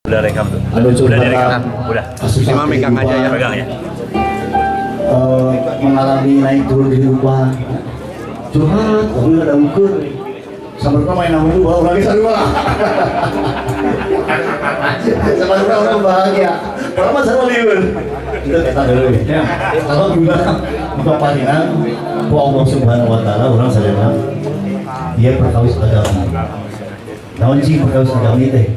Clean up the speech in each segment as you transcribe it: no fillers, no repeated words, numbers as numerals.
Udah rekam tuh. Udah direkam. Udah. Cuma megang aja ya. Pegang ya. Mengalami naik turun kehidupan. Curhat, tapi ada ukur. Sampai main nama itu bawa lagi sarua. Sampai orang bahagia. Berapa sarua liur? Itu kita dulu ya. Kalau juga bukan panggilan ku Allah Subhanahu wa taala orang sadar dia perkawis agama. Naon sih perkawis agama teh?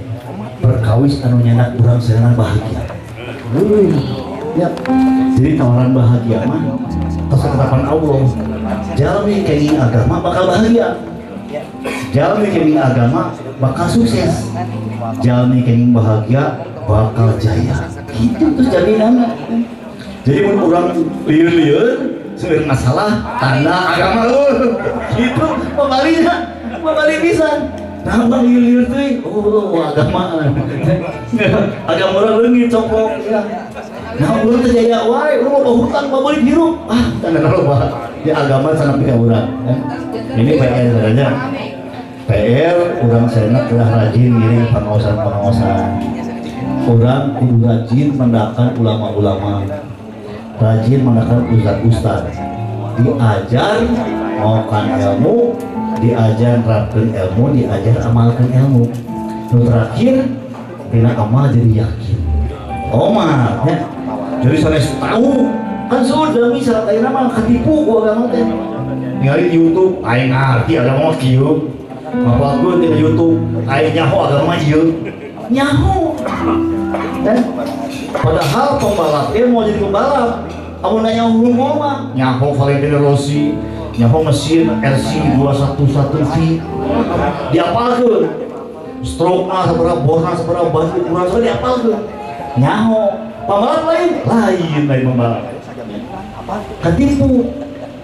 Perkawis anu nyenak urang serangan bahagia. Ya. Jadi tawaran bahagia mah ketetapan Allah. Jalmi kenging agama bakal bahagia. Jalmi kenging agama bakal sukses. Jalmi kenging bahagia bakal jaya. Gitu terus jaminan. Jadi mun urang lieur-lieur seueur masalah tanda agama gitu pembali bisa. Nah, bang liur tuh, agama, agama orang leungit cokok, ya. Nah, urang teh jaya wae, urang mau hutang, mau balik hirup, tanda loba. Di agama sana pika urang. Ini PR saja. PR urang sana telah rajin ngiring pengawasan. Urang kudu rajin mendakan ulama-ulama, rajin mendakan ustaz-ustaz, diajar ngokan ilmu. Diajar terapkan ilmu, diajar amalkan ilmu. Yang terakhir, tina amal jadi yakin. Omar, ya. Jadi saya tahu, kan sudah misal kayak nama ketipu gua agama teh. Ningali di YouTube, aing ngerti agama kieu. Apa gua di YouTube, aing nyaho agama ieu. Nyaho. Padahal pembalap dia mau jadi pembalap. Amun nanya hukum mah, nyaho Valentino Rossi. Nyaho mesin RC 211V diapalkeun stroke-na sabaraha bosna sabaraha bantu kurang sabaraha diapalkeun nyaho pembalap lain pembalap ketipu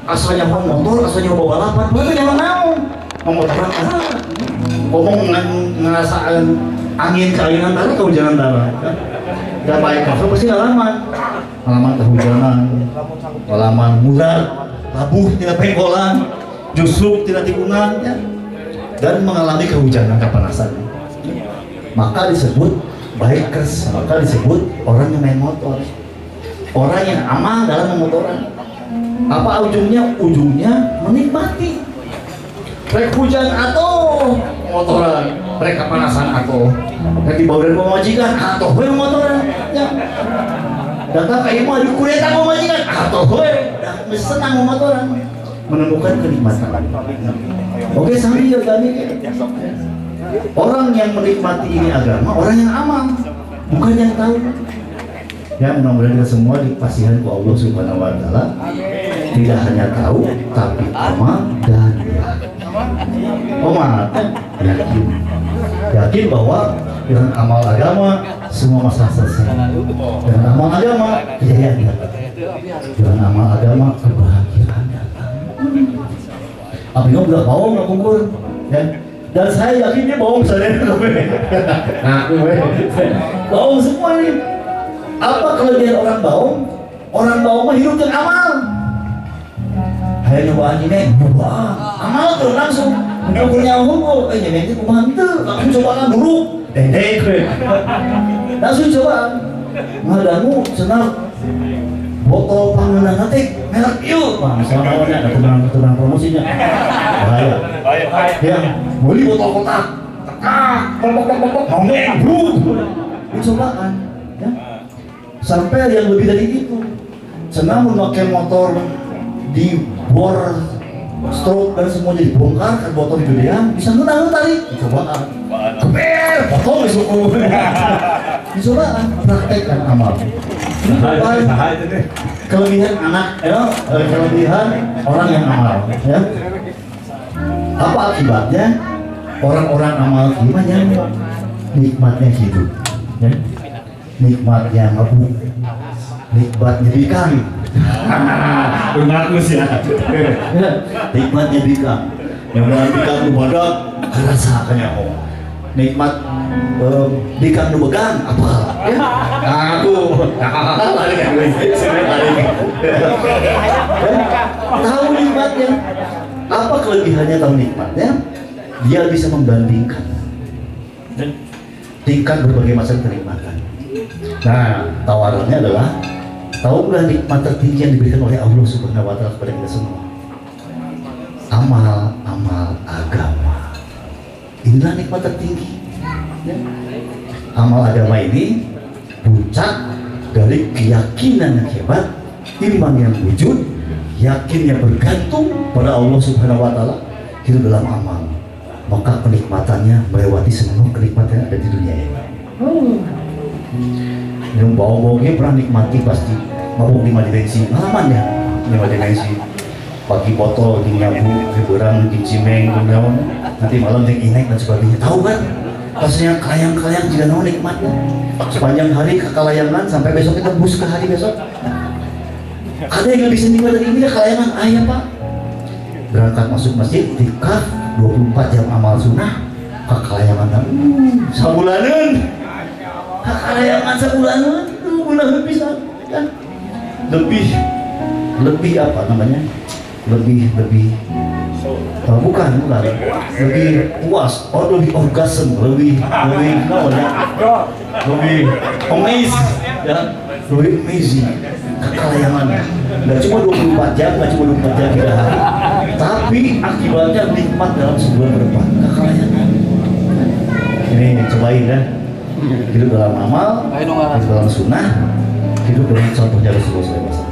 asal nyaho motor asal nyaho balapan itu nyaho naon memotoran ngomong ngerasaan angin keaingan darat kehujanan darat dan baik kafe pasti ngalaman kehujanan ngalaman mular labuh tidak pengkolan, justru tidak tikungan, ya. Dan mengalami kehujanan kepanasan. Maka disebut bikers, maka disebut orang yang main motor, orang yang amal dalam memotoran. Apa ujungnya? Ujungnya menikmati. Rek hujan atau motoran, rek kepanasan atau nanti bau dan pemajikan atau motoran. Ya. Datang ke ibu adu kureta mau majikan atau gue senang memotoran menemukan kenikmatan. Oke sami ya tadi orang yang menikmati ini agama orang yang amal bukan yang tahu. Ya mudah-mudahan kita semua dipasihan ku Allah Subhanahu wa taala tidak hanya tahu tapi amal dan yakin bahwa dengan amal agama semua masalah selesai. Dengan amal agama kejayaan datang. Dengan amal agama kebahagiaan datang. Abi udah bohong nggak kumpul, ya. Dan saya yakin dia bohong saya. Nah, bohong semua ini. Apa kelebihan orang bohong? Orang bohong mah hidup dengan amal. Hayang nyobaan ini, nyoba amal tuh langsung. Udah punya hukum, jadi kumaha henteu, langsung cobaan buruk. Langsung cobaan. Ngadangu senang botol panganan nanti merek ieu. Bang, soalnya ada tukang promosinya. Bahaya. Ya, beli botol kotak. Ngomong brut. Dicobaan, ya. Sampai yang lebih dari itu. Senang memakai motor di bor stroke dan semuanya dibongkar ke botol gedean bisa ngenang tarik dicobaan keber potong disuku dicobaan praktekkan amal kelebihan anak ya kelebihan orang yang amal ya apa akibatnya orang-orang amal gimana nikmatnya hidup ya nikmatnya mabuk nikmatnya bikang Bengakus ya. Nikmatnya bikang. Yang mana bikang lu badak rasakannya kok. Nikmat bikang lu begang apa? Ya. Aku. Tahu nikmatnya. Apa kelebihannya tahu nikmatnya? Dia bisa membandingkan. tingkat berbagai macam kenikmatan. Nah, tawarannya adalah tahu nggak nikmat tertinggi yang diberikan oleh Allah Subhanahu Wa Taala kepada kita semua? Amal agama. Inilah nikmat tertinggi. Ya. Amal agama ini puncak dari keyakinan yang hebat, iman yang wujud, yakin yang bergantung pada Allah Subhanahu Wa Taala itu dalam amal. Maka kenikmatannya melewati semua kenikmatan yang ada di dunia ini. Yang bawa-bawanya pernah nikmati pasti mabuk 5 dimensi, pengalaman ya 5 dimensi. Pagi botol, di nyabu, hiburan, di cimeng, nanti malam di inek dan sebagainya. Tahu kan? Rasanya kalayang-kalayang jika mau nikmatnya. Sepanjang hari kekalayangan sampai besok kita bus ke hari besok. Ada yang lebih seniman dari ini kalayangan ayah pak. Berangkat masuk masjid, tikaf 24 jam amal sunnah, kekalayangan sabulanan. Kekalayangan sabulanan, bulan bisa kan? Lebih apa namanya? Lebih bukan lebih puas, lebih orgasm, lebih amazing ya, lebih amazing kekalayangan. Nggak cuma 24 jam, nggak cuma 24 jam kita hari, tapi akibatnya nikmat dalam sebulan ke depan kekalayangan. Ini cobain ya, hidup dalam amal, hidup dalam sunnah, hidup dengan contohnya Rasulullah SAW.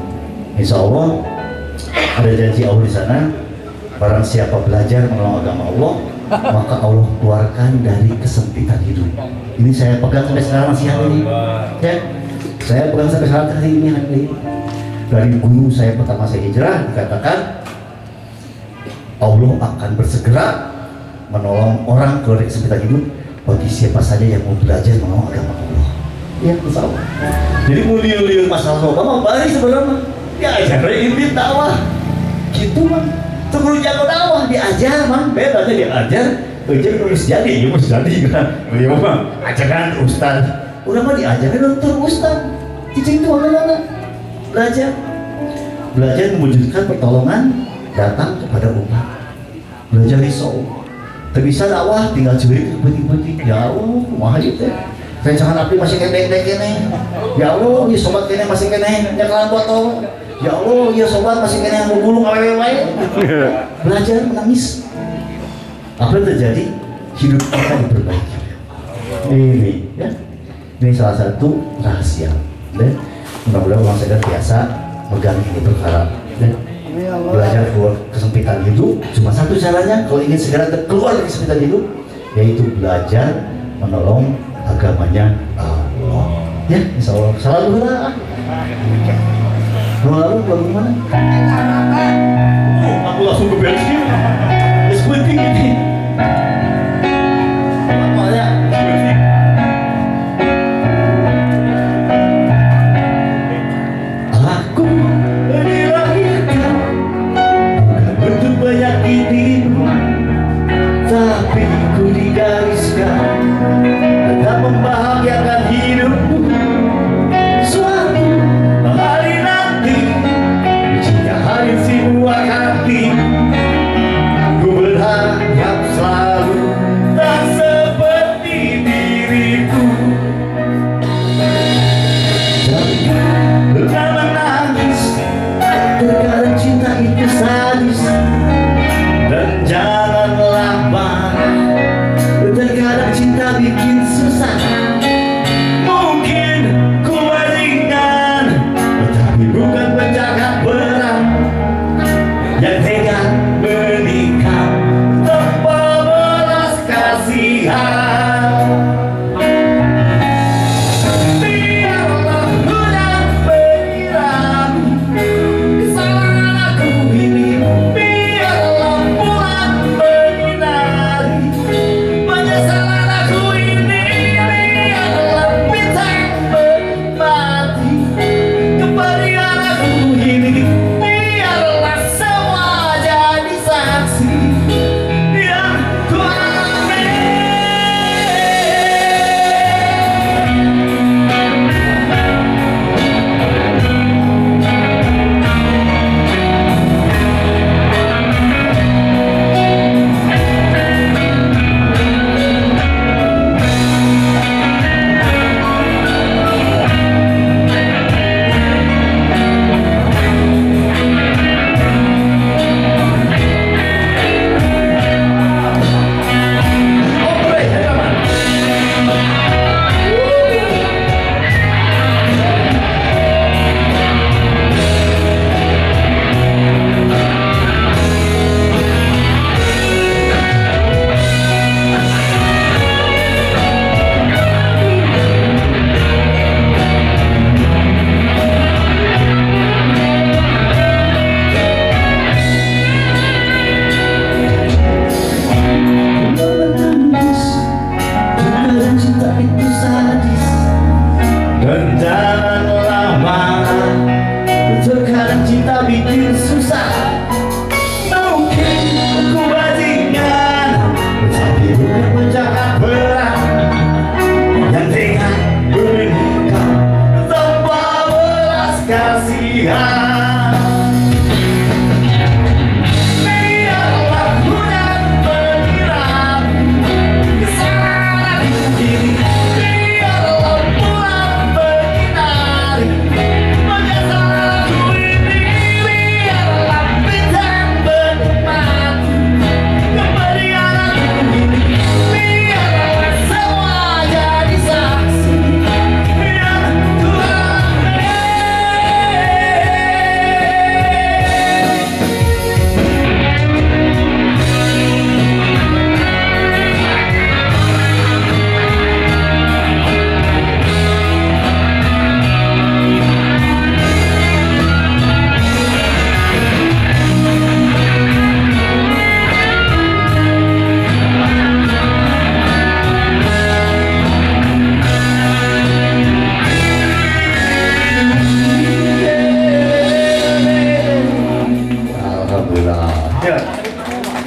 Insya Allah ada janji Allah di sana. Barang siapa belajar menolong agama Allah, maka Allah keluarkan dari kesempitan hidup. Ini saya pegang sampai sekarang masih hari ini. Ya, saya pegang sampai sekarang hari ini. Dari guru saya pertama saya hijrah dikatakan Allah akan bersegera menolong orang keluar dari kesempitan hidup bagi siapa saja yang mau belajar menolong agama Allah. Ya, insya Allah. Jadi mulia-mulia masalah agama bari sebenarnya. Ya ajaran inti dakwah, gitu mah. Terus jago dakwah diajar man, beda aja diajar. Ujian nulis jadi, ya mesti jadi kan. Beliau mah ajaran ustaz. Udah mah diajarin dokter ustaz. Cicing itu mana? Belajar mewujudkan pertolongan datang kepada umat. Belajar risau. Terbisa dakwah tinggal culik penting-penting. Ya Allah, kumaha itu. Rencangan api masih kene. Ya Allah, ya sobat kene masih kene. Nyakalan botol. Ya Allah, ya sobat masih kena yang gulung awewe. Belajar menangis. Apa yang terjadi? Hidup kita diperbaiki. Ini, ya. Ini salah satu rahasia. Dan mudah-mudahan orang sadar biasa megang ini perkara. Dan belajar keluar kesempitan hidup cuma satu caranya kalau ingin segera keluar dari kesempitan hidup, yaitu belajar menolong agamanya Allah. Ya, insya Allah. Salam dulu lah. Lalu bagaimana? Aku langsung ke bensin. Es penting ini. Apa ya? Aku dilahirkan bukan untuk menyakitimu, tapi ku digariskan tetap membahagiakan hidupmu. Suatu hari hari si buah hati, ku berharap selalu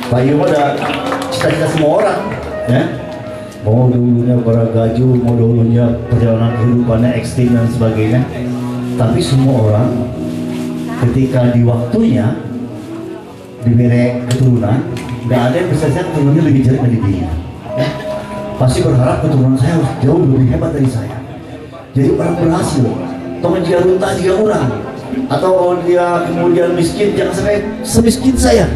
Bayu ada cita-cita semua orang, ya. Mau dulunya para gaju, mau dulunya perjalanan kehidupannya ekstrim dan sebagainya. Tapi semua orang ketika di waktunya diberi keturunan, nggak ada yang bisa lihat keturunannya lebih jelek dari dia. Ya. Pasti berharap keturunan saya harus jauh lebih hebat dari saya. Jadi orang berhasil. Atau jika runtah jika orang, atau kalau dia kemudian miskin jangan sampai semiskin saya,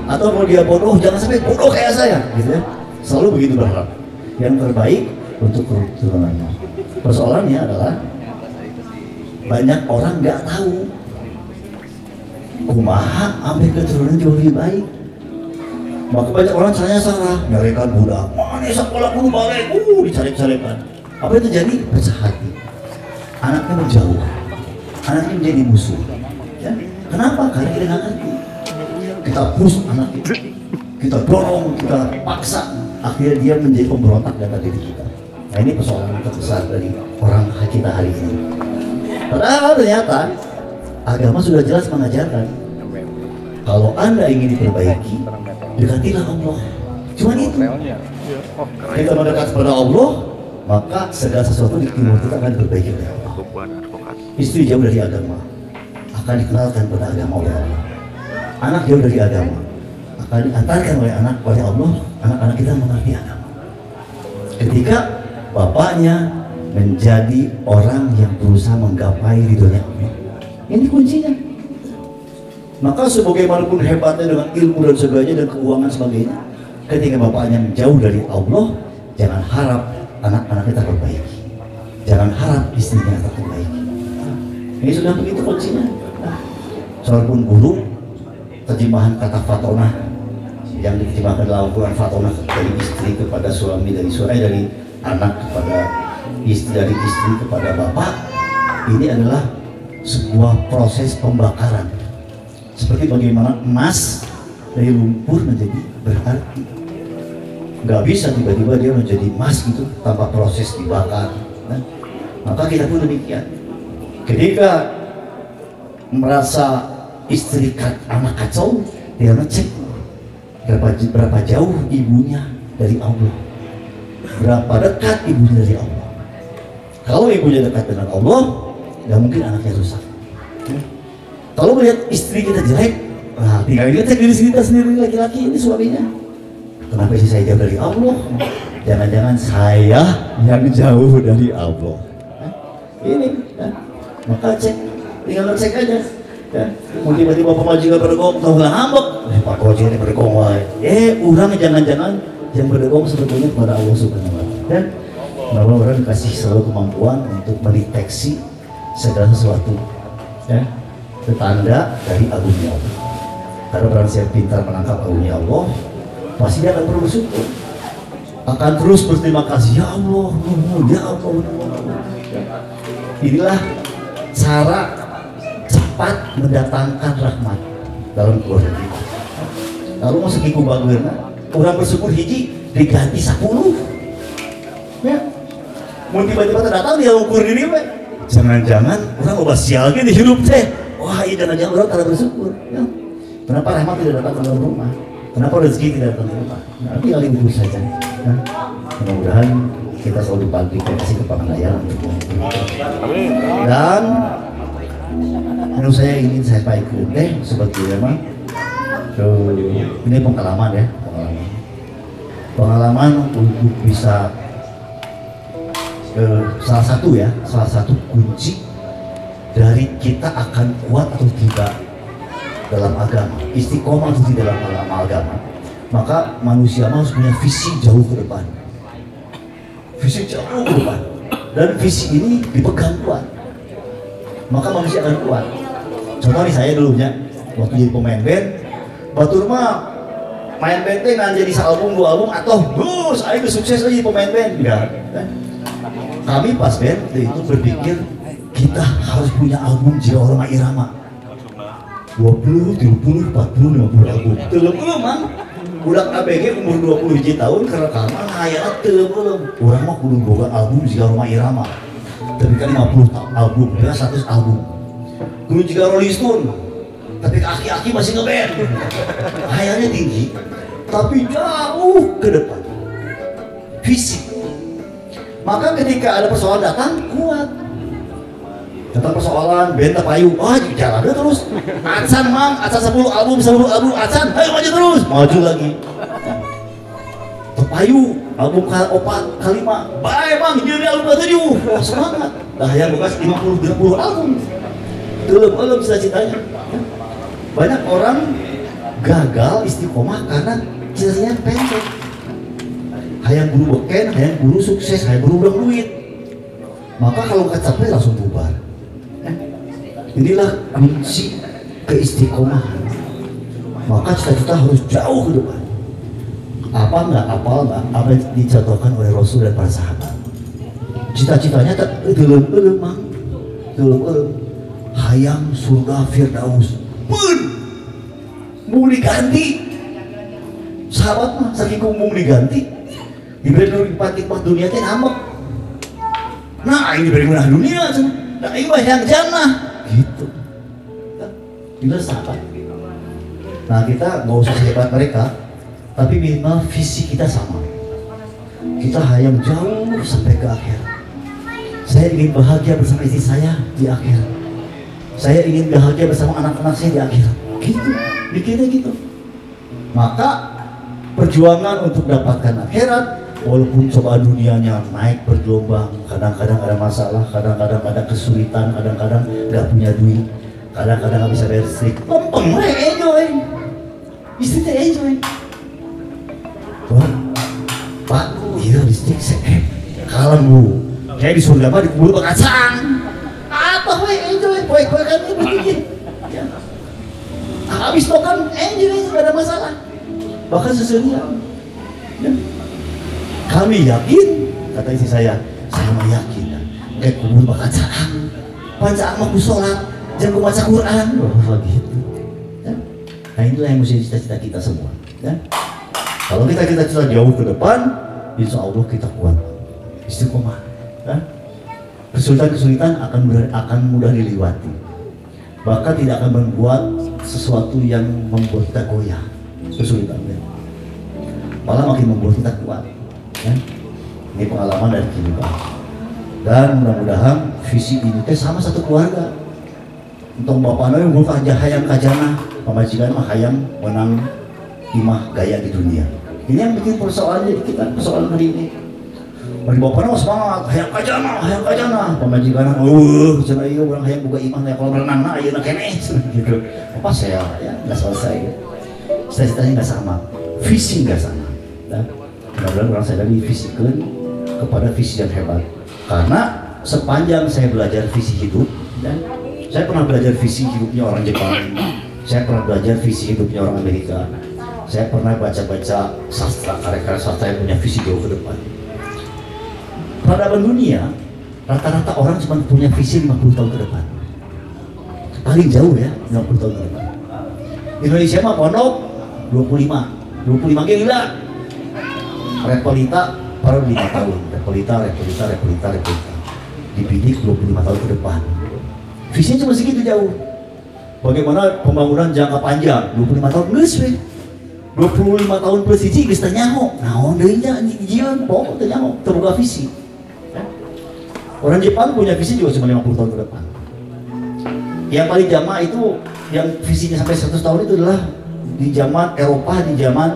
atau kalau dia bodoh jangan sampai bodoh kayak saya, gitu ya. Selalu begitu berharap yang terbaik untuk keturunannya. Persoalannya adalah banyak orang nggak tahu kumaha ambil keturunan jauh lebih baik. Maka banyak orang caranya salah, nyarikan budak, mana sekolah guru balik, dicari-carikan. Apa yang terjadi? Pecah hati. Anaknya menjauh, anaknya menjadi musuh. Ya. Kenapa? Karena kita nggak ngerti. Kita push anak itu, kita dorong, kita paksa, akhirnya dia menjadi pemberontak dalam diri kita. Nah ini persoalan terbesar dari orang kita hari ini. Padahal ternyata agama sudah jelas mengajarkan kalau Anda ingin diperbaiki, dekatilah Allah. Cuma itu. Kita mendekat kepada Allah, maka segala sesuatu di timur kita akan diperbaiki oleh Allah. Istri jauh dari agama, akan dikenalkan pada agama oleh Allah. Anak jauh dari agama, akan diantarkan oleh anak oleh Allah. Anak-anak kita mengerti agama. Ketika bapaknya menjadi orang yang berusaha menggapai ridhonya Allah, ini kuncinya. Maka sebagaimanapun hebatnya dengan ilmu dan sebagainya dan keuangan sebagainya, ketika bapaknya jauh dari Allah, jangan harap anak-anak kita perbaiki, jangan harap istrinya terperbaiki. Ini sudah begitu kuncinya. Soalpun guru terjemahan kata fatonah yang diterjemahkan dalam Al-Quran, fatonah dari istri kepada suami, dari anak kepada istri, dari istri kepada bapak, ini adalah sebuah proses pembakaran. Seperti bagaimana emas dari lumpur menjadi berarti. Nggak bisa tiba-tiba dia menjadi emas gitu tanpa proses dibakar. Nah, maka kita pun demikian. Ketika merasa istri anak kacau, dia ngecek berapa jauh ibunya dari Allah, berapa dekat ibunya dari Allah. Kalau ibunya dekat dengan Allah, nggak mungkin anaknya rusak. Kalau melihat istri kita jelek, nah tinggal ngecek diri kita sendiri, laki-laki ini suaminya. Kenapa sih saya jauh dari Allah? Jangan-jangan saya yang jauh dari Allah. Ini, maka cek, tinggal cek aja. Ya, mau tiba-tiba pemajikan berdegong, tahu nggak ngambek? Pak Koji ini berdegong, orang jangan-jangan yang berdegong sebetulnya kepada Allah Subhanahu Wa Taala. Dan mudah-mudahan dikasih selalu kemampuan untuk mendeteksi segala sesuatu, ya, tanda dari agungnya Allah. Karena barang siapa pintar menangkap agungnya Allah, pasti dia akan terus bersyukur, akan terus berterima kasih. Ya Allah, ya Allah. Inilah cara cepat mendatangkan rahmat dalam keluarga kita. Lalu masuk iku bageuna, orang bersyukur hiji diganti 10. Ya. Mau tiba-tiba terdatang dia ukur diri we. Jangan-jangan orang ubah sial ge di hidup teh. Wah, iya jangan-jangan orang tidak bersyukur. Ya. Kenapa rahmat tidak datang ke dalam rumah? Kenapa rezeki tidak datang ke rumah? Nanti kali ukur saja. Ya. Mudah-mudahan kita selalu dikasih kepandaian untuk dan menurut saya ingin saya sampaikan sebagai memang ini pengalaman ya, pengalaman untuk bisa salah satu kunci dari kita akan kuat atau tidak dalam agama, istiqomah atau tidak dalam agama. Maka manusia harus punya visi jauh ke depan, visi jauh ke depan, dan visi ini dipegang kuat, maka manusia akan kuat. Contoh nih saya dulunya waktu jadi pemain band, batur mah main band teh ngan jadi album 2 album atau saya itu sukses lagi pemain band, enggak kan? Kami pas band itu berpikir kita harus punya album Jiwa Roma Irama 20, 30, 40, 50 album. Belum mang budak ABG umur 20 tahun kerekaman hayat belum. Orang mah kudu boga album Jiwa Roma Irama. Tapi kan 50 album, dia 100 album. Kudu juga Rolling Stone. Tapi aki-aki masih ngeband. Hayalnya tinggi. tapi jauh ke depan. Visi. Maka ketika ada persoalan datang, kuat. Datang persoalan, benta payu, jalan terus. Acan mang, acan 10 album, acan, ayo maju terus, maju lagi. Payu, album opat, kalima, baik mang, jadi album ke-7, semangat. Dah yang bekas 50 album. Belum cita-citanya. Banyak orang gagal istiqomah karena cita-citanya pendek. Hayang buru beken, hayang buru sukses, hayang buru udah duit. Maka kalau capek langsung bubar. Inilah kunci keistiqomahan. Maka cita-cita harus jauh ke depan. Apal nggak, apa yang dicontohkan oleh Rasul dan para sahabat. Cita-citanya telem mang, hayang surga Firdaus. Mau diganti. Sahabat mah saking mau diganti. Diberi nikmat dunia teh nambah. Nah ini beri menah dunia, nah ini yang jannah, gitu. Bila sahabat. Nah kita nggak usah sehebat mereka, tapi minimal visi kita sama. Kita hayang jauh sampai ke akhir. Saya ingin bahagia bersama istri saya di akhir. Saya ingin bahagia bersama anak-anak saya di akhir. Gitu, bikinnya gitu. Maka perjuangan untuk dapatkan akhirat. Walaupun cobaan dunianya naik bergelombang, kadang-kadang ada masalah, kadang-kadang ada kesulitan, kadang-kadang nggak punya duit, kadang-kadang nggak bisa bayar listrik. Lempeng, enjoy. Istrinya enjoy. Tuhan, Pak, iya listrik saya kalem bu. Kayak di surga mah dikubur bekacang. Apa enjoy, poek-poek kan itu begini. Ya. Habis tokan enjoy, nggak ada masalah. Bahkan seserian. Ya. Kami yakin, kata istri saya mah yakin. Kayak kubur bakacaan, baca mah sholat, jangan baca Quran, gitu. Ya? Nah itulah yang mesti cita-cita kita semua. Ya? Kalau kita jauh ke depan, insya Allah kita kuat, istiqomah. Ya? Kesulitan akan mudah dilewati. Bahkan tidak akan membuat sesuatu yang membuat kita goyah. Kesulitannya, malah makin membuat kita kuat. Ya, ini pengalaman dari kehidupan. Dan mudah-mudahan visi ini sama satu keluarga. Untuk bapaknya yang bukan hayang kajana, pemajikan mah hayang menang imah gaya di dunia. Ini yang bikin persoalan jadi kita persoalan hari ini. Bagi bapaknya semangat, hayang kajana, pemajikan cina iya orang hayang buka imah ya kalau berenang nah iya kene gitu. Apa saya ya nggak selesai. Cita-citanya nggak sama, visi nggak sama. Ya. Mudah-mudahan orang saya tadi visikan kepada visi yang hebat. Karena sepanjang saya belajar visi hidup, dan saya pernah belajar visi hidupnya orang Jepang, saya pernah belajar visi hidupnya orang Amerika, saya pernah baca-baca sastra, karya-karya sastra yang punya visi jauh ke depan. Peradaban dunia, rata-rata orang cuma punya visi 50 tahun ke depan. Paling jauh ya, 50 tahun ke depan. Indonesia mah pondok 25 gila. Repelita baru 5 tahun, repelita dibidik 25 tahun ke depan. Visinya cuma segitu jauh. Bagaimana pembangunan jangka panjang 25 tahun geus we. 25 tahun plus hiji geus teh nyaho. Naon deui nya nyieun pokok teh nyaho, terbuka visi. Orang Jepang punya visi juga cuma 50 tahun ke depan. Yang paling jama itu yang visinya sampai 100 tahun itu adalah di zaman Eropa, di zaman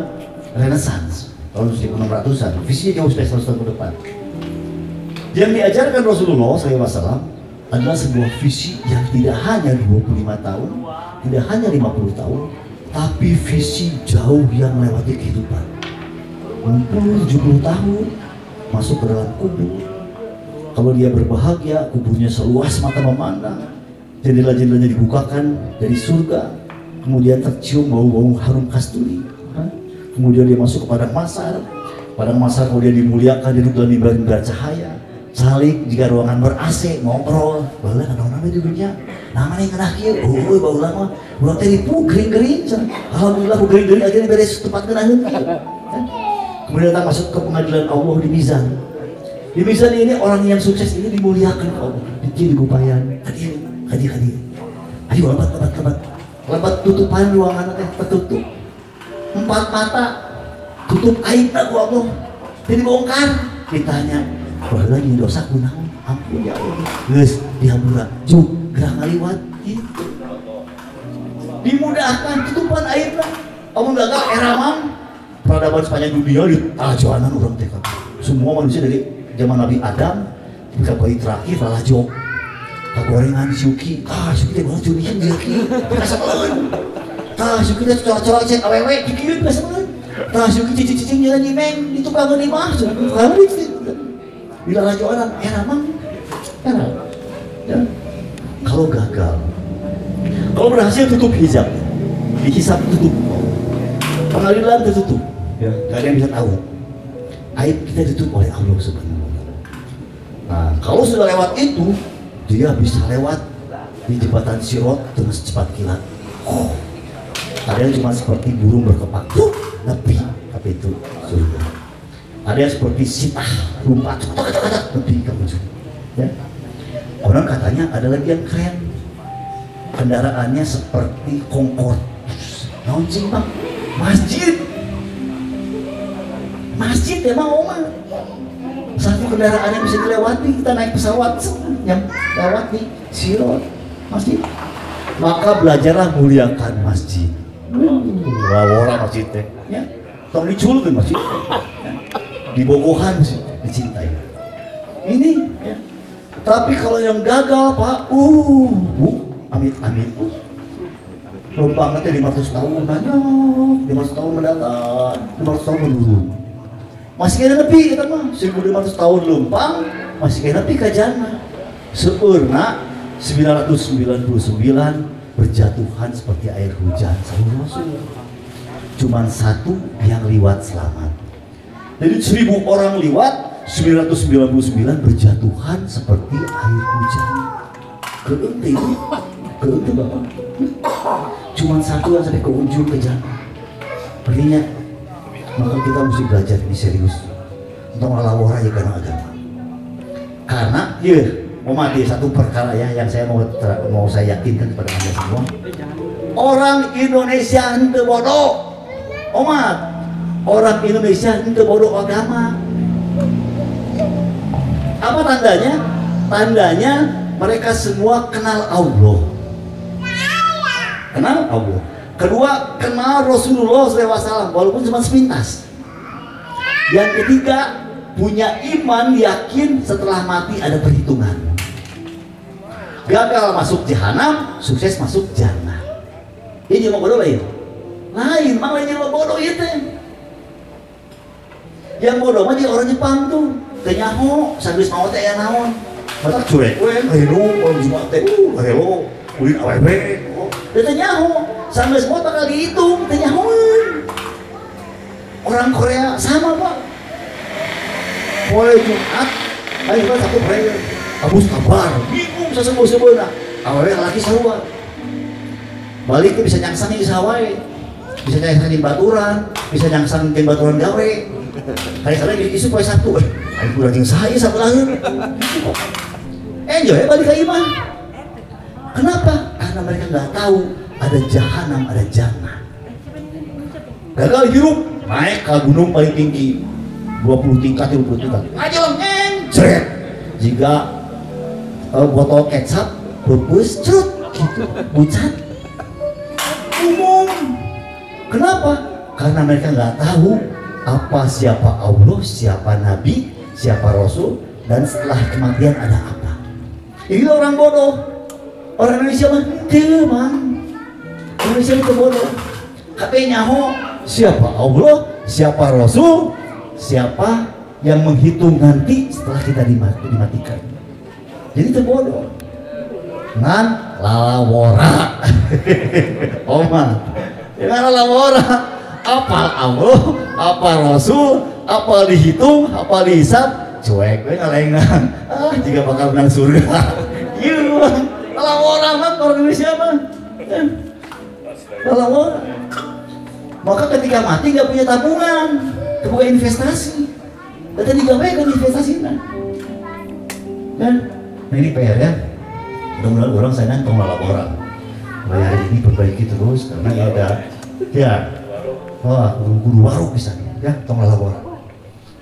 Renaissance. Tahun 1600-an, visinya jauh sampai 100 tahun ke depan. Yang diajarkan Rasulullah SAW adalah sebuah visi yang tidak hanya 25 tahun, tidak hanya 50 tahun, tapi visi jauh yang melewati kehidupan. 60-70 tahun, masuk ke dalam kubur. Kalau dia berbahagia, kuburnya seluas mata memandang. Jendela-jendelanya dibukakan dari surga, kemudian tercium bau-bau harum kasturi. Kemudian dia masuk ke padang mahsyar. Padang mahsyar kemudian dimuliakan, duduk dalam mimbar cahaya. Salik jika ruangan ber-AC, ngobrol. Baheula naon-naon di dunia. Namanya ngenah kieu, baheula mah urang teh ripu gering-gering. Alhamdulillah ku gering-gering akhirnya beres tempat ngenaheun. Kemudian datang masuk ke pengadilan Allah di mizan. Di mizan ini orang yang sukses ini dimuliakan Allah. Diciri bupayan. Hadir. Ayo lebat. Lebat tutupan ruangan teh tertutup. 4 mata tutup aibna ku Allah. Jadi bongkar. Ditanya, "Baheula ieu dosa kunaon?" "Ampun ya Allah." Geus dihampura, "Juk, gerah ngaliwat." Gitu. Dimudahkan tutupan aibna. Amun gagal eramang peradaban sepanjang dunia di talajoanan urang teh. Semua manusia dari zaman Nabi Adam hingga bayi terakhir talajo. Kagorengan Syuki, Syuki teh baru curian dia ki. Biasa banget. Syuki teh cocok cek awewe, kieu biasa banget. Syuki cicing jalan di meng, itu kangen di mah. Kamu itu. Bila lajoanan eramang. Ya. Kalau gagal, kalau berhasil tutup hijab, dihisap tutup, pengadilan tertutup, ya, gak ada yang bisa tahu. Aib kita ditutup oleh Allah Subhanahu wa Ta'ala. Nah, kalau sudah lewat itu, dia bisa lewat di jembatan Sirot dengan secepat kilat. Ada yang cuma seperti burung berkepak, lebih, tapi itu surga. Ada yang seperti sitah, lompat, lebih ke ujung. Ya. Orang katanya ada lagi yang keren, kendaraannya seperti Concorde. Naon cing bang? Masjid emang oma. Satu kendaraan yang bisa dilewati, kita naik pesawat yang lewat di Sirot masjid. Maka belajarlah muliakan masjid. Orang masjid teh, ya. Tong diculkeun masjid. Dibogohan sih, dicintai. Ini, ya. Tapi kalau yang gagal Pak, amit-amit. Lompangnya 500 tahun banyak, 500 tahun mendatang, 500 tahun menurun. Masih kena lebih kita mah, 1500 tahun lompang, masih kena lebih ke jannah. Seurna 999 berjatuhan seperti air hujan. Cuman satu yang liwat selamat. Jadi 1000 orang liwat, 999 berjatuhan seperti air hujan. Keunting Bapak. Cuman satu yang sampai ke ujung ke jannah. Artinya, maka kita mesti belajar ini serius untuk melawar aja karena agama. Karena, umat satu perkara ya yang saya mau saya yakinkan kepada anda semua. Orang Indonesia henteu bodoh, umat. Orang Indonesia henteu bodoh agama. Apa tandanya? Tandanya mereka semua kenal Allah. Kenal Allah. Kedua, kenal Rasulullah SAW walaupun cuma sepintas. Yang ketiga, punya iman yakin setelah mati ada perhitungan. Gagal masuk jahanam, sukses masuk jannah. Ini jelma bodoh lain. Malah jelma bodoh itu. Yang bodoh mah dia orang Jepang tuh. Tenyaho, sabis mau teh ya naon. Mata cuek hello, orang Jepang teh, hello, ulin awewe. Tenyaho, sampai semua bakal dihitung, tenyahoan. Orang Korea sama Pak. Poe Jumat, ayo kan satu prayer. Abus kabar, bingung sesebuah-sebuah. Awewe lagi sarua. Balik tuh bisa nyangsang di sawai, bisa nyangsang di baturan, bisa nyangsang di baturan gawe. Kali-kali jadi isu poe Sabtu. Ayo kurang yang saya satu lahir. Enjoy balik ke iman. Kenapa? Karena mereka nggak tahu ada jahanam, ada jannah. Gagal hirup, naik ke gunung paling tinggi 20 tingkat, 30 tingkat. Ayo jret. Jika botol kecap pupus cerut gitu, bucat. Umum. Kenapa? Karena mereka nggak tahu apa siapa Allah, siapa Nabi, siapa Rasul, dan setelah kematian ada apa. Ini orang bodoh. Orang Indonesia mah teman. Indonesia itu bodoh. Tapi nyaho siapa Allah, siapa Rasul, siapa yang menghitung nanti setelah kita dimatikan. Jadi itu bodoh. Ngan lalawora. Oma. Ngan lalawora. Apa Allah, apa Rasul, apa dihitung, apa dihisap, cuek we ngalengan. Jika bakal menang surga. Ieu kalau orang mah orang Indonesia mah. Kalau orang. Maka ketika mati nggak punya tabungan, buka investasi. Dan digawe kan investasinya. Nah ini PR ya. Mudah-mudahan orang saya tong laporan. Mulai hari ini perbaiki terus karena ada ya. Wah, guru baru bisa. ya, tong lalawar.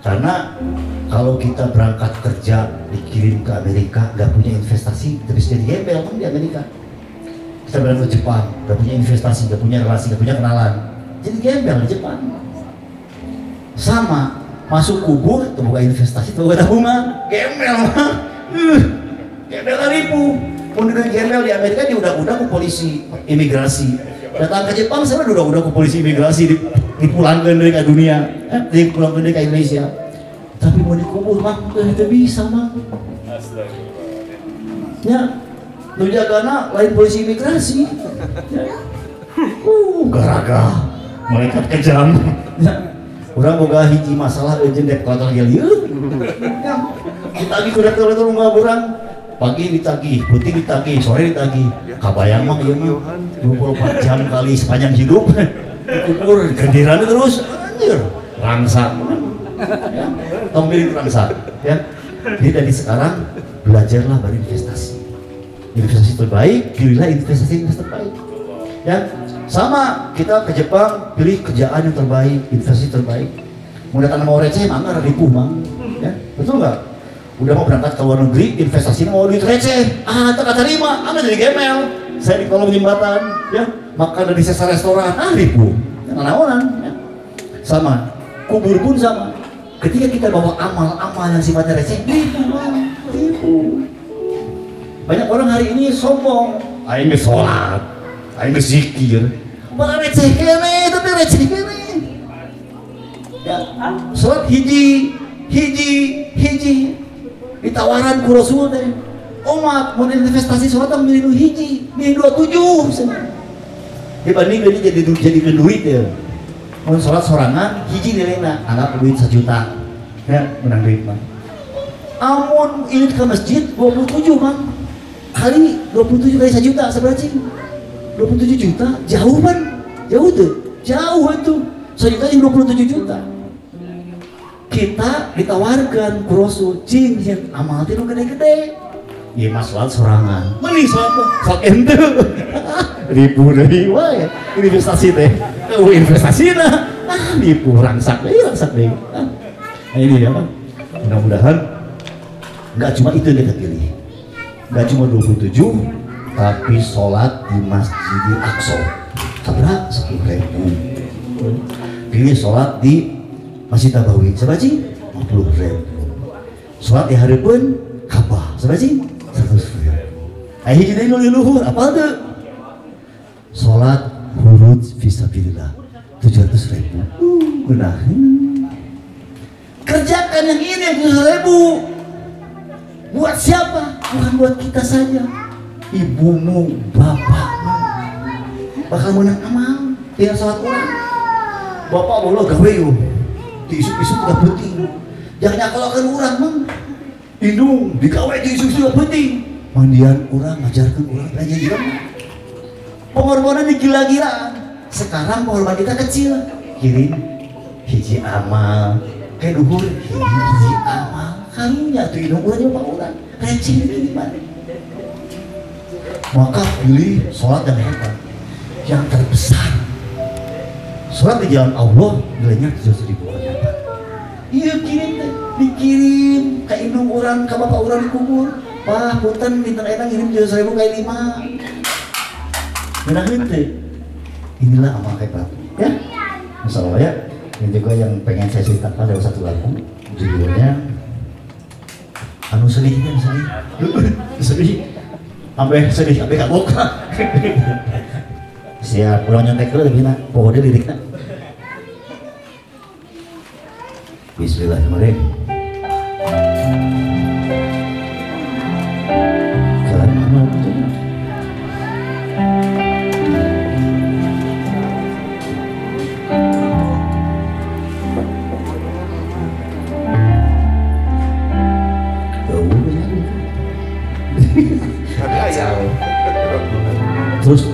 Karena kalau kita berangkat kerja dikirim ke Amerika, nggak punya investasi, terus jadi gembel kan di Amerika. Kita berangkat ke Jepang, nggak punya investasi, nggak punya relasi, nggak punya kenalan, jadi gembel di Jepang. Sama, masuk kubur, tuh buka investasi, tuh buka tabungan, gembel mah, gembel ribu. Kemudian gembel di Amerika diudak-udak ke polisi imigrasi. Datang ke Jepang, saya udah ke polisi imigrasi dipulangkan dari ke dunia, dipulangkan dari ke Indonesia. Tapi mau dikubur mah, tidak bisa mah. Ya, lu jagana lain polisi imigrasi. Ya. Garaga, malaikat kejam. Ya. Orang boga hiji masalah eujeun dep kotor gel ieu. Ya. Ditagih kuda teu nggak orang. Pagi ditagih, putih ditagih, sore ditagih. Kabayang mah ieu mah 24 jam kali sepanjang hidup. Dikubur gendiran terus anjir. Rangsa. Ya. Tong milih rangsa, ya. Jadi dari sekarang belajarlah berinvestasi. Investasi terbaik, pilihlah investasi terbaik. Ya. Sama kita ke Jepang, pilih kerjaan yang terbaik, investasi terbaik. Mau datang mau receh, mangga ribu mang, ya betul nggak? Udah mau berangkat ke luar negeri, investasi mau duit receh, tak terima, anda jadi gemel. Saya di kolong jembatan, ya makan dari sesa restoran, ribu, naon-naonan. Ya. Sama, kubur pun sama. Ketika kita bawa amal-amal yang sifatnya receh, ribu. Banyak orang hari ini sombong, aing sholat, aing zikir. Malah receh kene, tapi receh kene. Ya, sholat hiji. Ditawaran ku Rasul teh. Umat mau investasi sholat milih hiji, milih 27 misalnya. Dibanding jadi duit ya. Mau sholat sorangan, hiji nilainya, anggap duit 1 juta. Ya, menang duit mah. Amun ini ke masjid 27 mang. Kali 27 kali 1 juta seberapa? 27 juta, jauh kan? Jauh tuh, jauh itu. 1 juta yang 27 juta. Kita ditawarkan ku Rasul, cing, amal itu gede-gede. Iya mas sholat sorangan, mending sholat ente. Ribu dari wae, investasi teh, investasi nah, ribu rangsak deh. Nah ini ya, mudah-mudahan nggak cuma itu yang kita pilih, nggak cuma 27. Tapi sholat di Masjidil Aqsa sabra 10.000. Pilih sholat di Masjid Nabawi sabra 50.000. Sholat di hareupeun Ka'bah sabra 100.000. Ayo jadi luhur apa tuh? Sholat hurud fisabilillah 700.000. Benar. Kerjakan yang ini yang 700.000. Buat siapa? Bukan buat kita saja. Ibumu, bapakmu bakal menang amal biar sholat orang. Bapak boleh gawe yuk di isu-isu tidak penting, jangan nyakolkan orang mang indung digawe di isu-isu tidak penting. Mandian orang, ngajarkan orang aja juga pengorbanan di gila-gilaan. Sekarang pengorbanan kita kecil, kirim hiji amal kayak duhur, hiji amal karunya tuh indung orang juga orang receh itu gimana. Maka pilih sholat yang hebat, yang terbesar. Sholat di jalan Allah nilainya 700.000 hebat. Iya dikirim ke indung orang, ke bapak orang dikubur. Pak, punten bintang enak ngirim 700.000 kali 5. Benar itu. Inilah amal hebat. Ya, Masya Allah ya. Ini juga yang pengen saya ceritakan dari satu lagu, judulnya anu sedihnya sedih. Sampai sedih, sampai kabuk. Siap, pulang nyontek dulu lebih nak, pokoknya liriknya. Bismillahirrahmanirrahim. Jalan mana itu? Terus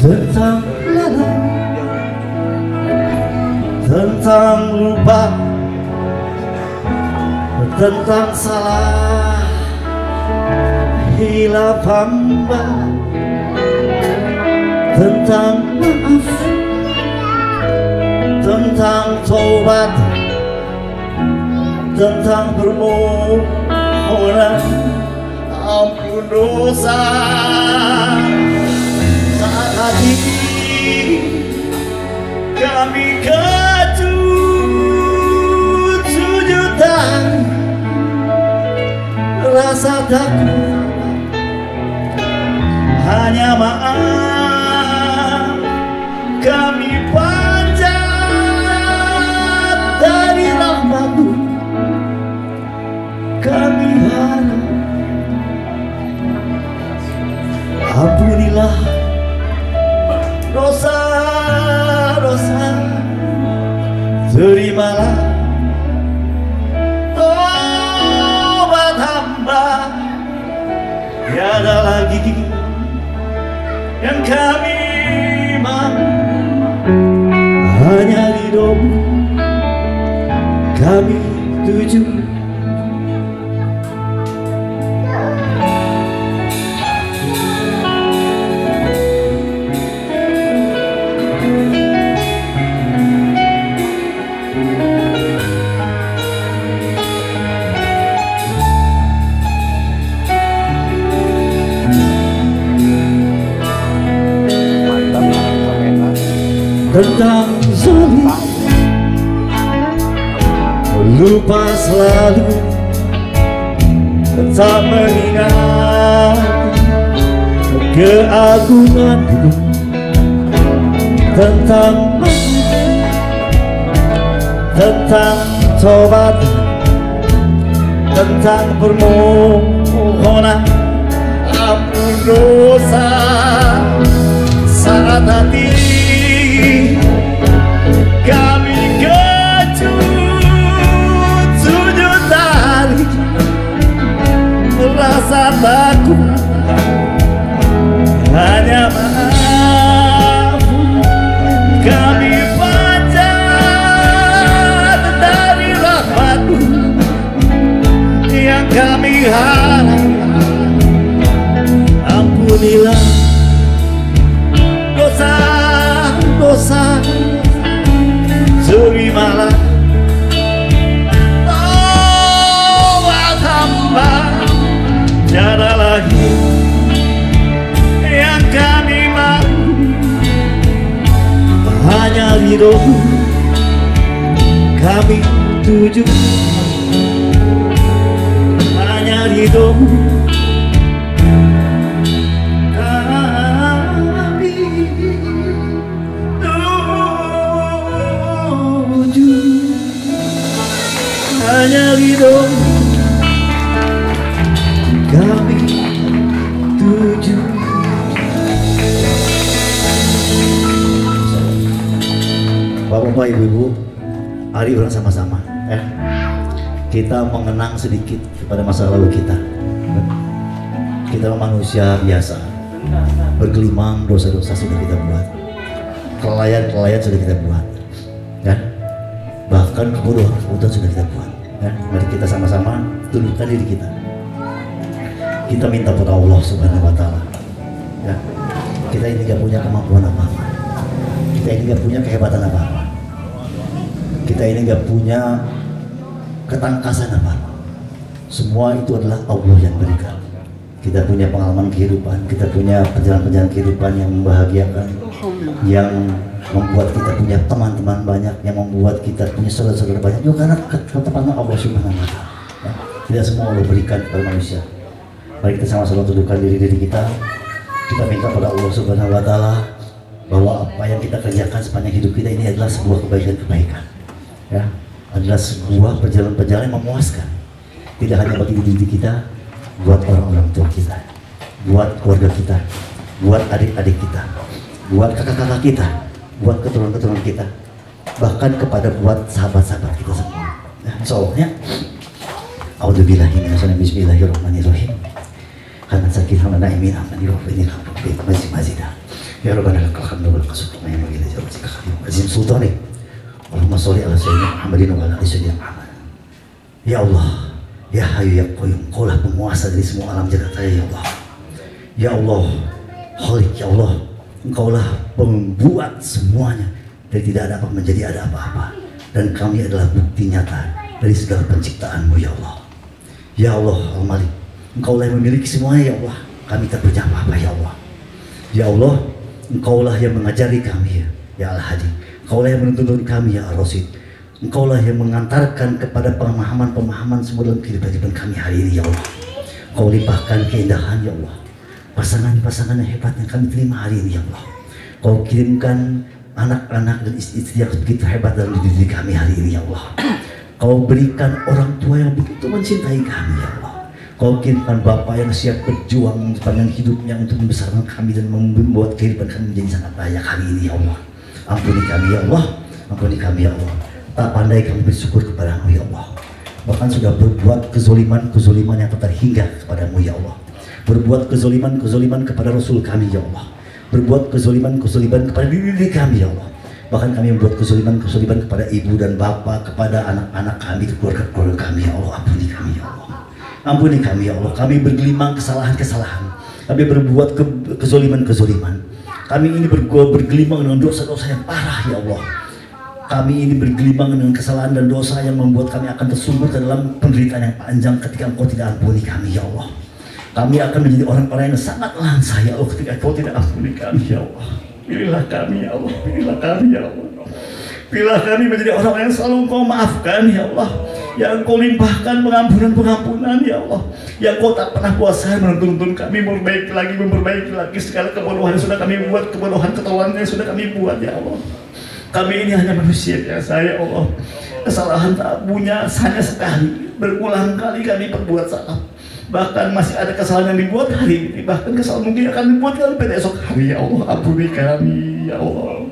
tentang lalai, tentang lupa, tentang salah hilaf hamba, tentang maaf, tentang taubat, tentang permohonan ampun dosa. Saat hati kami kecut sujudan, rasa takut hanya maaf kami panjat dari rahmat-Mu. Kami harap ampunilah dosa-dosa, terimalah tobat hamba. Tiada lagi yang kami mau, hanya ridho-Mu kami tuju. Tentang zalim, lupa selalu, tak mengingat keagungan-Mu. Tentang maaf, tentang tobat, tentang permohonan ampun dosa. Saat hati kami kecut sujudan, rasa takut hanya maaf kami panjat dari rahmat-Mu. Yang kami harap ampunilah dosa-dosa, terimalah tobat hamba. Tiada lagi yang kami mau, hanya ridho-Mu kami tuju. Hanya ridho-Mu kami tuju. Hanya ridho-Mu kami tuju. Bapak-bapak, ibu-ibu, mari bersama-sama kita mengenang sedikit kepada masa lalu kita. Kita manusia biasa, bergelimang dosa-dosa sudah kita buat, kelalaian sudah kita buat, kan? Bahkan kebodohan sudah kita buat, kan? Mari kita sama-sama tundukkan diri kita. Kita minta pada Allah Subhanahu Wa Taala, ya. Kita ini gak punya kemampuan apa-apa, kita ini gak punya kehebatan apa-apa, kita ini gak punya ketangkasan apa-apa. Semua itu adalah Allah yang berikan. Kita punya pengalaman kehidupan, kita punya perjalanan kehidupan yang membahagiakan, yang membuat kita punya teman-teman banyak, yang membuat kita punya saudara-saudara banyak juga karena ketetapan Allah Subhanahu Wa Taala. Ya. Tidak semua Allah berikan kepada manusia. Mari kita sama-sama tundukkan diri kita. Kita minta pada Allah Subhanahu Wa Taala bahwa apa yang kita kerjakan sepanjang hidup kita ini adalah sebuah kebaikan-kebaikan, ya, adalah sebuah perjalanan-perjalanan yang memuaskan. Tidak hanya bagi diri kita, buat orang-orang tua kita, buat keluarga kita, buat adik-adik kita, buat kakak-kakak kita, buat keturunan-keturunan kita, bahkan kepada buat sahabat-sahabat kita semua. Soalnya, Bismillahirrahmanirrahim. Karena sakit hamana imin amani rohbani rohbani masih. Ya Rabbana lakal hamdu wa lakal syukru ma yanbaghi li jalali azim sultanik. Allahumma sholli ala sayyidina Muhammadin wa ala ali sayyidina Muhammad. Ya Allah, ya Hayyu ya Qayyum, Kaulah penguasa dari semua alam jagat raya ya Allah. Ya Allah, Khalik ya Allah, Engkaulah pembuat semuanya dari tidak ada apa menjadi ada apa-apa, dan kami adalah bukti nyata dari segala penciptaan-Mu ya Allah. Ya Allah Al-Malik, Engkaulah yang memiliki semuanya ya Allah. Kami tak punya apa-apa ya Allah. Ya Allah, Engkaulah yang mengajari kami ya Al-Hadi. Engkaulah yang menuntun kami ya Ar-Rasyid. Engkaulah yang mengantarkan kepada pemahaman-pemahaman semua dalam kehidupan kami hari ini ya Allah. Kau limpahkan keindahan ya Allah, pasangan-pasangan yang hebat yang kami terima hari ini ya Allah. Kau kirimkan anak-anak dan istri-istri yang begitu hebat dalam diri kami hari ini ya Allah. Kau berikan orang tua yang begitu mencintai kami ya Allah. Kau kirimkan Bapak yang siap berjuang sepanjang hidupnya untuk membesarkan kami dan membuat kehidupan kami menjadi sangat layak hari ini ya Allah. Ampuni kami ya Allah, ampuni kami ya Allah. Tak pandai kami bersyukur kepada-Mu ya Allah. Bahkan sudah berbuat kezoliman yang tak terhingga kepada-Mu ya Allah. Berbuat kezoliman kepada Rasul kami ya Allah. Berbuat kezoliman kepada diri kami ya Allah. Bahkan kami membuat kezoliman kepada ibu dan bapak, kepada anak-anak kami, keluarga-keluarga kami ya Allah. Ampuni kami ya Allah. Ampuni kami ya Allah. Kami bergelimang kesalahan-kesalahan. Kami berbuat kezoliman. Kami ini bergelimang dengan dosa-dosa yang parah ya Allah. Kami ini bergelimang dengan kesalahan dan dosa yang membuat kami akan tersungkur ke dalam penderitaan yang panjang ketika Engkau tidak ampuni kami ya Allah. Kami akan menjadi orang-orang yang sangat langsa ya Allah ketika Engkau tidak ampuni kami ya Allah. Pilihlah kami ya Allah, pilihlah kami ya Allah. Pilihlah kami menjadi orang-orang yang selalu Engkau maafkan ya Allah. Yang Engkau limpahkan pengampunan ya Allah. Yang Engkau tak pernah puasa menuntun kami memperbaiki lagi segala kebodohan yang sudah kami buat, kebodohan yang sudah kami buat ya Allah. Kami ini hanya manusia biasa ya Allah. Kesalahan tak punya hanya sekali. Berulang kali kami berbuat salah. Bahkan masih ada kesalahan yang dibuat hari ini. Bahkan kesalahan mungkin akan dibuat pada esok hari ya Allah. Ampuni kami ya Allah.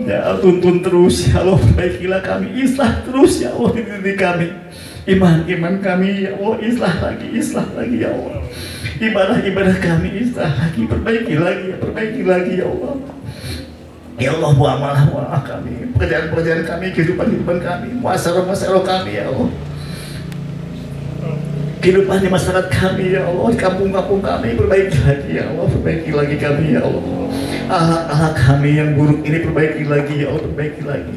Ya tuntun terus ya Allah. Perbaikilah kami. Islah terus ya Allah di diri kami. Iman kami ya Allah. Islah lagi ya Allah. Ibadah kami islah lagi. Perbaiki lagi ya Allah. Ya Allah, muamalah kami, pekerjaan kami, kehidupan kami, muasaroh kami ya Allah. Kehidupan di masyarakat kami ya Allah, di kampung-kampung kami perbaiki lagi ya Allah, perbaiki lagi kami ya Allah. Akhlak kami yang buruk ini perbaiki lagi ya Allah, perbaiki lagi.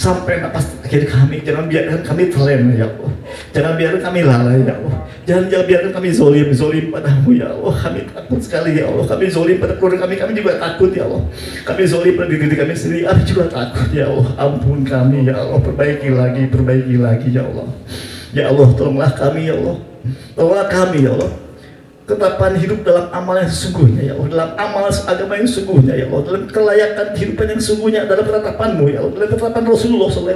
Sampai napas akhir kami, jangan biarkan kami terlena ya Allah. Jangan biarkan kami lalai ya Allah. Jangan biarkan kami zolim padamu ya Allah. Kami takut sekali ya Allah. Kami zolim pada keluarga kami juga takut ya Allah. Kami zolim pada diri kami sendiri, kami juga takut ya Allah. Ampun kami ya Allah, perbaiki lagi ya Allah. Ya Allah, tolonglah kami ya Allah. Tolonglah kami ya Allah. Ketetapan hidup dalam amal yang sesungguhnya ya Allah, dalam amal agama yang sesungguhnya ya Allah, dalam kelayakan kehidupan yang sesungguhnya, dalam ketetapan-Mu ya Allah, dalam ketetapan Rasulullah SAW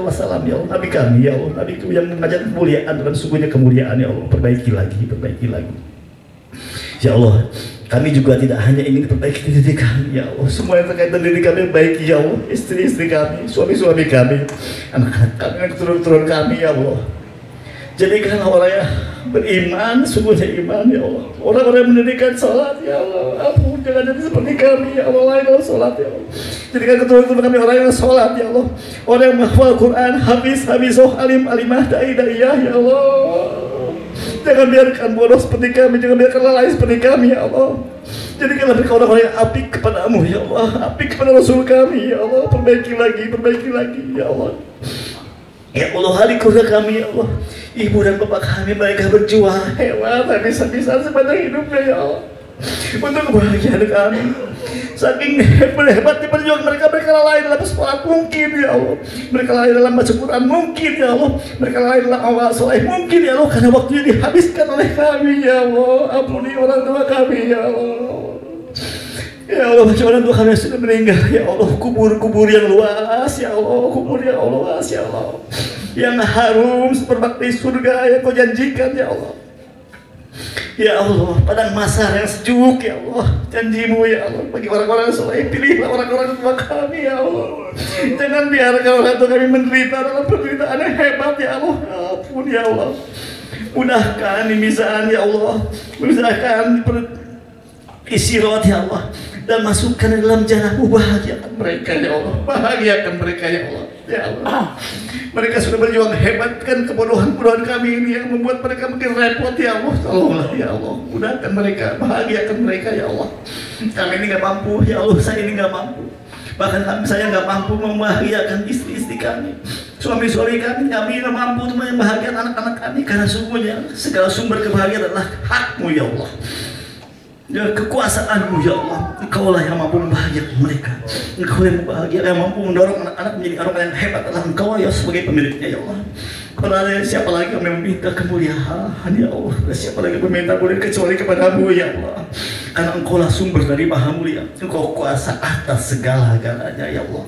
ya Allah, Nabi kami ya Allah, Nabi itu yang mengajar kemuliaan dalam sesungguhnya kemuliaan ya Allah. Perbaiki lagi ya Allah. Kami juga tidak hanya ingin perbaiki diri kami ya Allah, semua yang terkait dengan diri kami baiki ya Allah, istri-istri kami, suami-suami kami, anak-anak kami, keturunan kami ya Allah. Jadikanlah orang yang beriman, sungguhnya iman ya Allah. Orang-orang yang mendirikan sholat ya Allah. Ampun, jangan jadi seperti kami ya Allah. Lain sholat ya Allah. Jadikan keturunan kami orang yang sholat ya Allah. Orang yang menghafal Quran, hafizoh, alimah, daiyah ya Allah. Jangan biarkan bodoh seperti kami, jangan biarkan lalai seperti kami ya Allah. Jadikanlah mereka orang-orang yang apik kepada-Mu ya Allah, apik kepada Rasul kami ya Allah. Perbaiki lagi ya Allah. Ya Allah, hari keluarga kami ya Allah, ibu dan bapak kami, mereka berjuang hebat habis-habisan sepanjang hidupnya ya Allah untuk kebahagiaan kami. Saking hebatnya perjuangan mereka lalai dalam sholat mungkin ya Allah, mereka lalai dalam baca Quran mungkin ya Allah, mereka lalai dalam amal soleh mungkin ya Allah, karena waktunya dihabiskan oleh kami ya Allah. Ampuni orang tua kami ya Allah. Ya Allah, bagi orang tua kami yang sudah meninggal ya Allah, kubur yang luas ya Allah, kubur yang luas ya Allah, yang harum seperti surga yang Kau janjikan ya Allah. Ya Allah, padang masar yang sejuk ya Allah, janji-Mu ya Allah bagi orang-orang soleh. Pilihlah orang-orang tua kami ya Allah. Jangan biarkan orang tua kami menderita dalam penderitaan yang hebat ya Allah. Ampun ya Allah, mudahkan misahan ya Allah, mudahkan isi rohat ya Allah, dan masukkan di dalam jannah-Mu. Bahagiakan mereka ya Allah, bahagiakan mereka ya Allah. Ya Allah, mereka sudah berjuang hebat, kan kebodohan-kebodohan kami ini yang membuat mereka makin repot ya Allah. Tolonglah ya Allah, mudahkan mereka, bahagiakan mereka ya Allah. Kami ini nggak mampu ya Allah, saya ini nggak mampu. Bahkan saya nggak mampu membahagiakan istri-istri kami, suami-suami kami nggak mampu untuk membahagiakan anak-anak kami, karena sungguhnya segala sumber kebahagiaan adalah hak-Mu ya Allah. Ya, kekuasaan-Mu ya Allah, Engkaulah yang mampu membahagiakan mereka, Engkau yang yang mampu mendorong anak-anak menjadi orang yang hebat, adalah Engkau ya sebagai pemiliknya ya Allah. Karena siapa lagi kami meminta kemuliaan ya Allah, siapa lagi meminta kemuliaan kecuali kepada-Mu ya Allah, karena Engkaulah sumber dari Maha Mulia, Engkau kuasa atas segala-galanya ya Allah.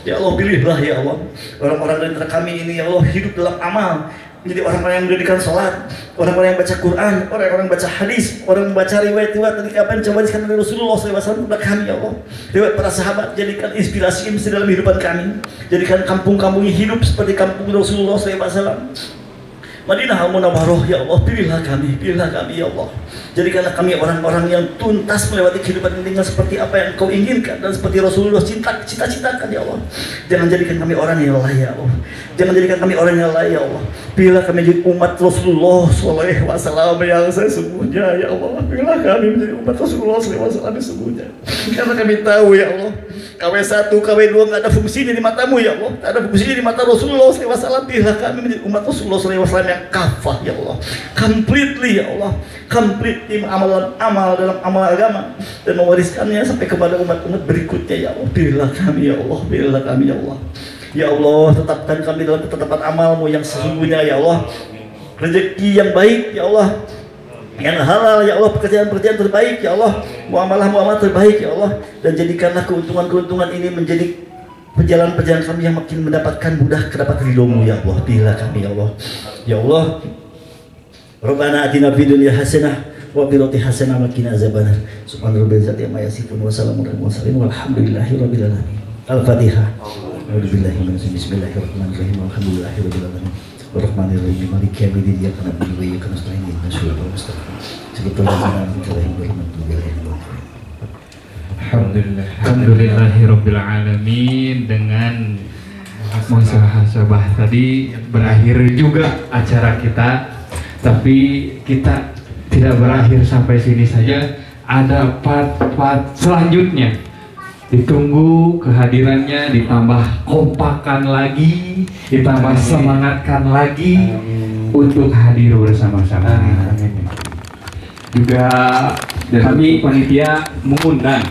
Ya Allah, pilihlah ya Allah orang-orang di antara kami ini ya Allah hidup dalam amal, menjadi orang-orang yang mendirikan sholat, orang-orang yang baca Quran, orang-orang yang baca hadis, orang yang membaca riwayat-riwayat dari kapan coba disebutkan dari Rasulullah SAW kepada kami ya Allah. Riwayat para sahabat, jadikan inspirasi dalam kehidupan kami, jadikan kampung-kampung hidup seperti kampung Rasulullah SAW. Madinah Al-Munawwarah ya Allah, pilihlah kami ya Allah. Jadikanlah kami orang-orang yang tuntas melewati kehidupan ini dengan seperti apa yang Kau inginkan dan seperti Rasulullah cita-citakan ya Allah. Jangan jadikan kami orang yang lain ya Allah. Jangan jadikan kami orang yang lain ya Allah. Pilihlah kami menjadi umat Rasulullah SAW yang sesungguhnya ya Allah. Pilihlah kami menjadi umat Rasulullah SAW yang sesungguhnya. Karena kami tahu ya Allah, KW1, KW2 nggak ada fungsinya di mata-Mu ya Allah. Tak ada fungsinya di mata Rasulullah SAW. Pilihlah kami menjadi umat Rasulullah SAW yang kafah ya Allah, completely ya Allah, complete amal dalam amal agama, dan mewariskannya sampai kepada umat-umat berikutnya ya Allah. Pilihlah kami ya Allah, pilihlah kami ya Allah. Ya Allah, tetapkan kami dalam ketetapan amal-Mu yang sesungguhnya ya Allah, rezeki yang baik ya Allah, yang halal ya Allah, pekerjaan-pekerjaan terbaik ya Allah, muamalah-muamalah terbaik ya Allah, dan jadikanlah keuntungan-keuntungan ini menjadi perjalanan-perjalanan kami yang makin mendapatkan mudah kedapat ridho-Mu ya Allah. Pilihlah kami ya Allah. Ya Allah, Rabbana atina fid dunya hasanah wa fil akhirati hasanah wa qina azabannar. Subhana rabbil izzati amma yasifun wa salamun alal mursalin walhamdulillahi rabbil alamin. Al-Fatihah. A'udzubillahi minasyaitonir rajim. Bismillahirrahmanirrahim. Alhamdulillahi rabbil alamin. Arrahmanirrahim. Maliki yaumiddin. Iyyaka na'budu wa iyyaka nasta'in. Ihdinas siratal mustaqim. Shiratal ladzina an'amta 'alaihim ghairil maghdubi 'alaihim waladdallin. Alhamdulillahirabbil alamin. Dengan muhasabah tadi berakhir juga acara kita, tapi kita tidak berakhir sampai sini saja. Ada part-part selanjutnya, ditunggu kehadirannya, ditambah kompakan lagi, ditambah semangatkan lagi untuk hadir bersama-sama. Juga kami panitia mengundang